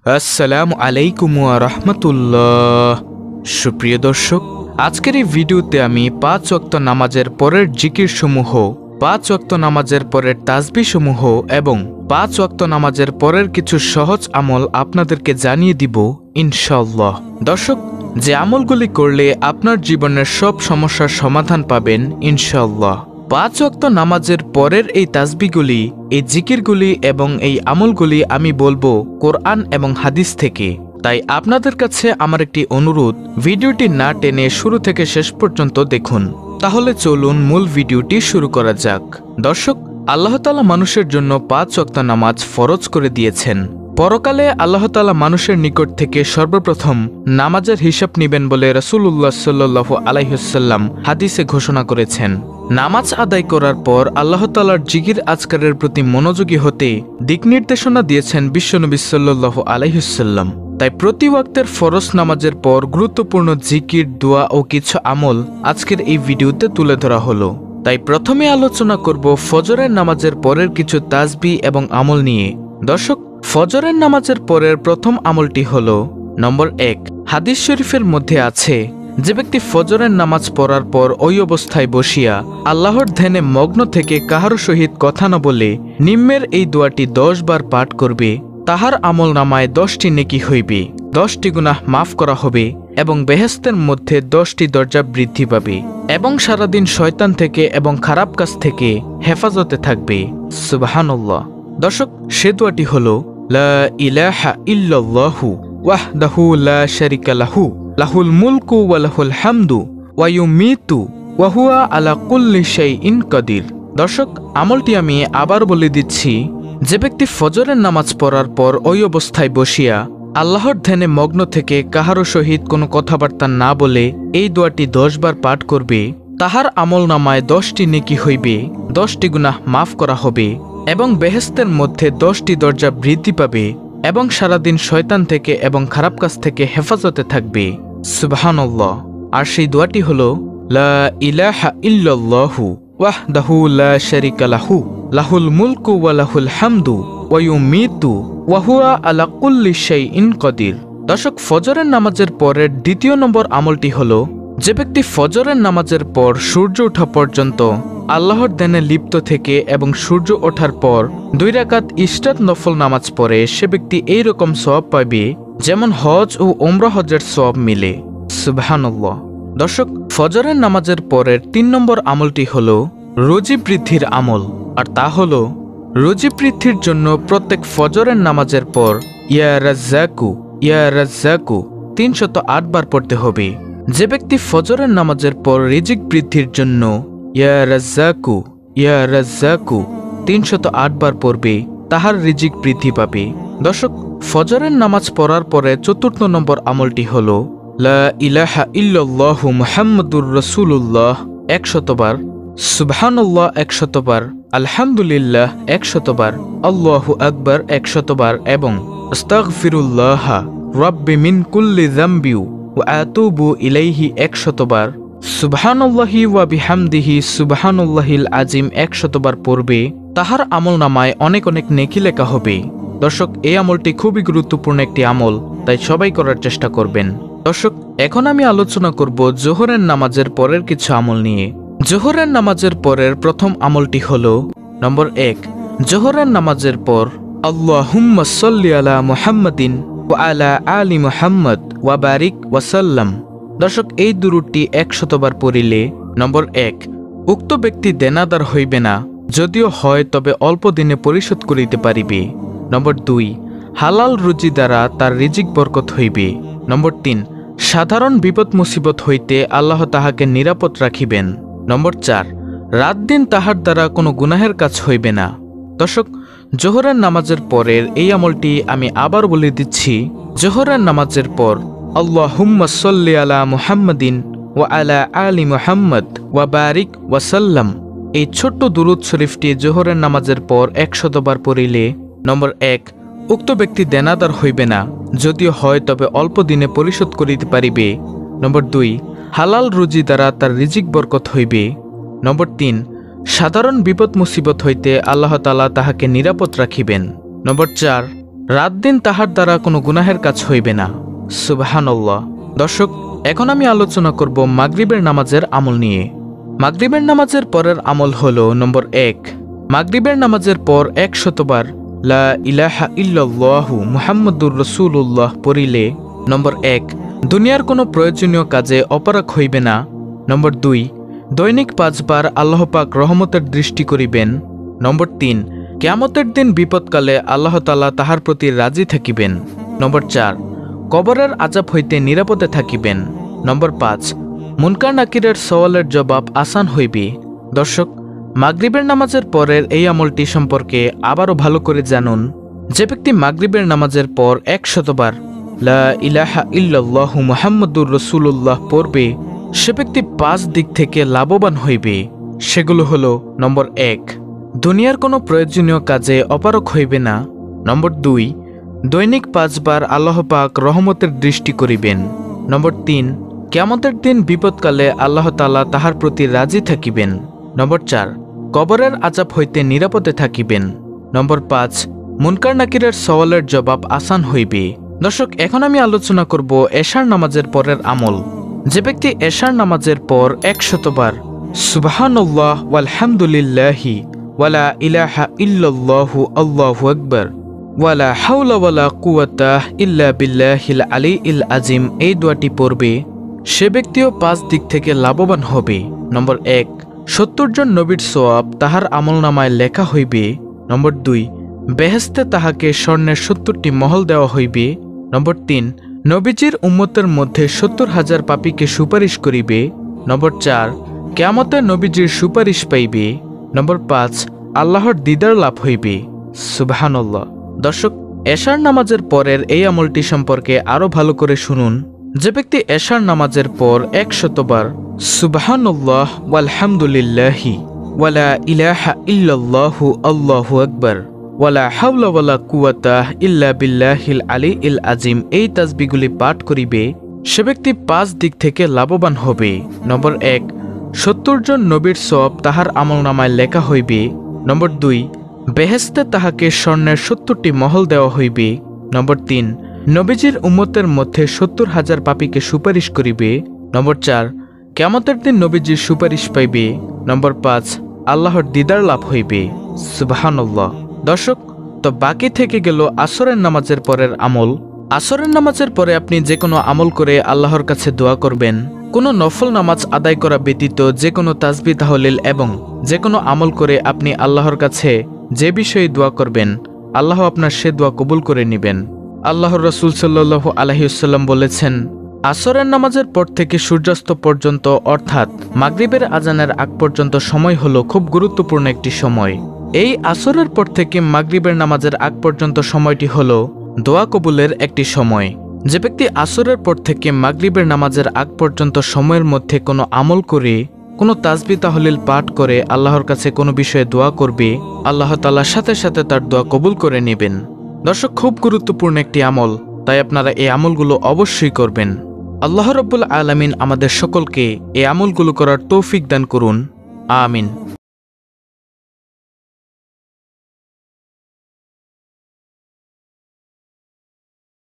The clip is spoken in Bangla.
আসসালামু আলাইকুম ওয়া রাহমাতুল্লাহ। সুপ্রিয় দর্শক, আজকের এই ভিডিওতে আমি 5 ওয়াক্ত নামাজের পরের জিকির সমূহ, 5 ওয়াক্ত নামাজের পরের তাসবিহ সমূহ এবং 5 ওয়াক্ত নামাজের পরের কিছু সহজ আমল আপনাদেরকে জানিয়ে দিব ইনশাআল্লাহ। দর্শক, যে আমলগুলি করলে আপনার জীবনের সব সমস্যার সমাধান পাবেন ইনশাআল্লাহ। 5 ওয়াক্ত নামাজের পরের এই তাসবিহগুলি, এই জিকিরগুলি এবং এই আমলগুলি আমি বলবো কোরআন এবং হাদিস থেকে। তাই আপনাদের কাছে আমার একটি অনুরোধ, ভিডিওটি না টেনে শুরু থেকে শেষ পর্যন্ত দেখুন। তাহলে চলুন মূল ভিডিওটি শুরু করা যাক। দর্শক, আল্লাহ তাআলা মানুষের জন্য 5 ওয়াক্ত নামাজ ফরজ করে দিয়েছেন। পরকালে আল্লাহ তাআলা মানুষের নিকট থেকে সর্বপ্রথম নামাজের হিসাব নিবেন বলে রাসূলুল্লাহ সাল্লাল্লাহু আলাইহি ওয়াসাল্লাম হাদিসে ঘোষণা করেছেন। নামাজ আদায় করার পর আল্লাহ তাআলার জিকির আজকারের প্রতি মনোযোগী হতে দিক নির্দেশনা দিয়েছেন বিশ্বনবী সাল্লাল্লাহু আলাইহি ওয়াসাল্লাম। তাই প্রতি ওয়াক্তের ফরজ নামাজের পর গুরুত্বপূর্ণ জিকির, দোয়া ও কিছু আমল আজকের এই ভিডিওতে তুলে ধরা হলো। তাই প্রথমে আলোচনা করব ফজরের নামাজের পরের কিছু তাসবিহ এবং আমল নিয়ে। দর্শক, ফজরের নামাজের পরের প্রথম আমলটি হল নম্বর 1। হাদিস শরীফের মধ্যে আছে, যে ব্যক্তি ফজরের নামাজ পড়ার পর ওই অবস্থায় বসিয়া আল্লাহর ধ্যানে মগ্ন থেকে কাহারও সহিত কথা না বলে নিম্নের এই দোয়াটি 10 বার পাঠ করবে, তাহার আমল নামায় 10টি নেকি হইবে, 10টি গুনাহ মাফ করা হবে এবং বেহেশতের মধ্যে 10টি দরজা বৃদ্ধি পাবে এবং সারাদিন শয়তান থেকে এবং খারাপ কাজ থেকে হেফাজতে থাকবে। সুবহানাল্লাহ। দর্শক, সে দোয়াটি হল লা ইলাহা ইল্লাল্লাহু ওয়াহদাহু লা শারিকা লাহু লাহুল মুলকু ওয়া লাহুল হামদু ওয়া ইউমিতু ওয়া হুয়া আলা কুল্লি শাইইন কাদির। দর্শক, আমলটি আমি আবার বলে দিচ্ছি। যে ব্যক্তি ফজরের নামাজ পড়ার পর ওই অবস্থায় বসিয়া আল্লাহর ধ্যানে মগ্ন থেকে কাহারও সহিত কোনো কথাবার্তা না বলে এই দোয়াটি 10 বার পাঠ করবে, তাহার আমল নামায় 10টি নেকি হইবে, 10টি গুনাহ মাফ করা হবে এবং বেহেশতের মধ্যে 10টি দরজা বৃদ্ধি পাবে এবং সারাদিন শয়তান থেকে এবং খারাপ কাজ থেকে হেফাজতে থাকবে। সুবহানাল্লাহ। আর সেই দোয়াটি হল লা ইলাহা ইল্লাল্লাহু ওয়াহদাহু লা শারিকা লাহু লাহুল মুলকু ওয়া লাহুল হামদু ওয়া ইউমিতু ওয়া হুয়া আলা কুল্লি শাইইন কাদির। দর্শক, ফজরের নামাজের পরের দ্বিতীয় নম্বর আমলটি হল, যে ব্যক্তি ফজরের নামাজের পর সূর্য ওঠা পর্যন্ত আল্লাহর ধ্যানে লিপ্ত থেকে এবং সূর্য ওঠার পর 2 রাকাত ইশরাত নফল নামাজ পড়ে, সে ব্যক্তি এই রকম সওয়াব পাবে যেমন হজ ও উমরা হজের সওয়াব মিলে। সুবহানাল্লাহ। দর্শক, ফজরের নামাজের পরের 3 নম্বর আমলটি হল রুজি বৃদ্ধির আমল। আর তা হল, রুজি বৃদ্ধির জন্য প্রত্যেক ফজরের নামাজের পর ইয়া রাজ্জাকু ইয়া রাজ্জাকু 308 বার পড়তে হবে। যে ব্যক্তি ফজরের নামাজের পর রিজিক বৃদ্ধির জন্য ইয়া রাজ্জাকু ইয়া রাজ্জাকু 308 বার পড়বে, তাহার রিজিক বৃদ্ধি পাবে। দর্শক, ফজরের নামাজ পড়ার পরে 4 নম্বর আমলটি হল লা ইলাহা ইল্লাল্লাহু মুহাম্মাদুর রাসূলুল্লাহ 100 বার, সুবহানাল্লাহ 100 বার, আলহামদুলিল্লাহ 100 বার, আল্লাহু আকবার 100 বার এবং আস্তাগফিরুল্লাহ রাব্বি মিন কুল্লি যামবি ওয়া আতুবু ইলাইহি 100 বার, সুবহানাল্লাহি ওয়া বিহামদিহি সুবহানাল্লাহিল আজিম 100 বার পড়বে, তাহার আমল নামায় অনেক অনেক নেকি লেখা হবে। দর্শক, এই আমলটি খুবই গুরুত্বপূর্ণ একটি আমল, তাই সবাই করার চেষ্টা করবেন। দর্শক, এখন আমি আলোচনা করব জোহরের নামাজের পরের কিছু আমল নিয়ে। জোহরের নামাজের পরের প্রথম আমলটি হল নম্বর 1। জোহরের নামাজের পর আল্লাহুম্মা সাল্লি আলা মুহাম্মাদিন ওয়া আলা আলি মুহাম্মদ ওয়া বারিক ওয়া সাল্লাম। দর্শক, এই দুরূদটি 100 বার পড়িলে নম্বর 1, উক্ত ব্যক্তি দেনাদার হইবে না, যদিও হয় তবে অল্প দিনে পরিশোধ করিতে পারিবে। নম্বর 2, হালাল রুজি দ্বারা তার রিজিক বরকত হইবে। নম্বর 3, সাধারণ বিপদ মুসিবত হইতে আল্লাহ তাহাকে নিরাপদ রাখিবেন। নম্বর 4, রাত দিন তাহার দ্বারা কোনো গুনাহের কাজ হইবে না। দর্শক, জোহরের নামাজের পরের এই আমলটি আমি আবার বলে দিচ্ছি। জোহরের নামাজের পর আল্লাহুম্মা সাল্লি আলা মুহাম্মাদিন ওয়া আলা আলি মুহাম্মদ ওয়া বারিক ওয়া সাল্লাম, এই ছোট্ট দুরূদ শরীফটি জোহরের নামাজের পর 100 বার পড়িলে নম্বর 1, উক্ত ব্যক্তি দেনাদার হইবে না, যদিও হয় তবে অল্প দিনে পরিশোধ করিতে পারিবে। নম্বর 2, হালাল রুজি দ্বারা তার রিজিক বরকত হইবে। নম্বর 3, সাধারণ বিপদ মুসিবত হইতে আল্লাহ তাআলা তাহাকে নিরাপদ রাখিবেন। নম্বর 4, রাত দিন তাহার দ্বারা কোনো গুনাহের কাজ হইবে না। সুবহানাল্লাহ। দর্শক, এখন আমি আলোচনা করব মাগরিবের নামাজের আমল নিয়ে। মাগরিবের নামাজের পরের আমল হলো নম্বর 1, মাগরিবের নামাজের পর 100 বার লা ইলাহা ইল্লাল্লাহু মুহাম্মাদুর রাসূলুল্লাহ পড়িলে নম্বর 1, দুনিয়ার কোনো প্রয়োজনীয় কাজে অপারগ হইবে না। নম্বর 2, দৈনিক 5 বার আল্লাহ পাক রহমতের দৃষ্টি করিবেন। নম্বর 3, কিয়ামতের দিন বিপদকালে আল্লাহ তাআলা তাহার প্রতি রাজি থাকিবেন। নম্বর 4, কবরের আযাব হইতে নিরাপদে থাকিবেন। নম্বর 5, মুনকার নাকিরের সওয়ালের জবাব আসান হইবে। দর্শক, মাগরিবের নামাজের পরের এই আমলটি সম্পর্কে আবারও ভালো করে জানুন। যে ব্যক্তি মাগরিবের নামাজের পর 100 বার লা ইলাহা ইল্লাল্লাহু মুহাম্মাদুর রাসূলুল্লাহ পড়বে, সে ব্যক্তি 5 দিক থেকে লাভবান হইবে। সেগুলো হলো নম্বর 1, দুনিয়ার কোনো প্রয়োজনীয় কাজে অপারগ হইবে না। নম্বর 2, দৈনিক 5 বার আল্লাহ পাক রহমতের দৃষ্টি করিবেন। নম্বর 3, কিয়ামতের দিন বিপদকালে আল্লাহ তাআলা তাহার প্রতি রাজি থাকিবেন। নম্বর 4, কবরের আযাব হইতে নিরাপদে থাকিবেন। নম্বর 5, মুনকার নাকিরের সওয়ালের জবাব আসান হইবে। দর্শক, এখন আমি আলোচনা করব এশার নামাজের পরের আমল। যে ব্যক্তি এশার নামাজের পর 100 বার সুবহানাল্লাহ ওয়ালহামদুলিল্লাহি ওয়ালা ইলাহা ইল্লাল্লাহু আল্লাহু আকবার ওয়ালা হাওলা ওয়ালা কুওয়াতা ইল্লা বিল্লাহিল আলিয়্যিল আযীম এই দোয়াটি পড়বে, সে ব্যক্তিও 5 দিক থেকে লাভবান হবে। নম্বর 1, 70 জন নবীর সওয়াব তাহার আমলনামায় লেখা হইবে। নম্বর 2, বেহেশতে তাহাকে স্বর্ণের 70টি মহল দেওয়া হইবে। নম্বর 3, নবীজির উম্মতের মধ্যে 70,000 পাপীকে সুপারিশ করিবে। নম্বর 4, কিয়ামতে নবীজির সুপারিশ পাইবে। নম্বর 5, আল্লাহর দিদার লাভ হইবে। সুবহানাল্লাহ। দর্শক, এশার নামাজের পরের এই আমলটি সম্পর্কে আরও ভালো করে শুনুন। যে ব্যক্তি এশার নামাজের পর 100 বার সুবহানাল্লাহ ওয়ালহামদুলিল্লাহি ওয়ালা ইলাহা ইল্লাল্লাহু আল্লাহু আকবার ওয়ালা হাওলা ওয়ালা কুওয়াতা ইল্লা বিল্লাহিল আলিয়্যিল আযীম এই তাসবিহগুলি পাঠ করিবে, সে ব্যক্তি 5 দিক থেকে লাভবান হবে। নম্বর 1, 70 জন নবীর সওয়াব তাহার আমলনামায় লেখা হইবে। নম্বর 2, বেহেশতে তাহাকে স্বর্ণের 70টি মহল দেওয়া হইবে। নম্বর 3, নবীজির উম্মতের মধ্যে 70,000 পাপীকে সুপারিশ করিবে। নম্বর 4, কিয়ামতের দিন নবীজির সুপারিশ পাইবে। নম্বর 5, আল্লাহর দিদার লাভ হইবে। সুবহানাল্লাহ। দর্শক, তো বাকি থেকে গেল আসরের নামাজের পরের আমল। আসরের নামাজের পরে আপনি যে কোনো আমল করে আল্লাহর কাছে দোয়া করবেন। কোনো নফল নামাজ আদায় করা ব্যতীত যে কোনো তাসবিহ তাহলিল এবং যে কোনো আমল করে আপনি আল্লাহর কাছে যে বিষয়ে দোয়া করবেন, আল্লাহ আপনার সে দোয়া কবুল করে নেবেন। আল্লাহর রাসূল সাল্লাল্লাহু আলাইহি ওয়াসাল্লাম বলেছেন, আসরের নামাজের পর থেকে সূর্যাস্ত পর্যন্ত অর্থাৎ মাগরিবের আজানের আগ পর্যন্ত সময় হলো খুব গুরুত্বপূর্ণ একটি সময়। এই আসরের পর থেকে মাগরিবের নামাজের আগ পর্যন্ত সময়টি হলো দোয়া কবুলের একটি সময়। যে ব্যক্তি আসরের পর থেকে মাগরিবের নামাজের আগ পর্যন্ত সময়ের মধ্যে কোনো আমল করে, কোনো তাসবিহ তাহলিল পাঠ করে আল্লাহর কাছে কোনো বিষয়ে দোয়া করবে, আল্লাহ তাআলা সাথে সাথে তার দোয়া কবুল করে নেবেন। দর্শক, খুব গুরুত্বপূর্ণ একটি আমল, তাই আপনারা এই আমলগুলো অবশ্যই করবেন। আল্লাহ রাব্বুল আলামিন আমাদের সকলকে এই আমলগুলো করার তৌফিক দান করুন। আমিন।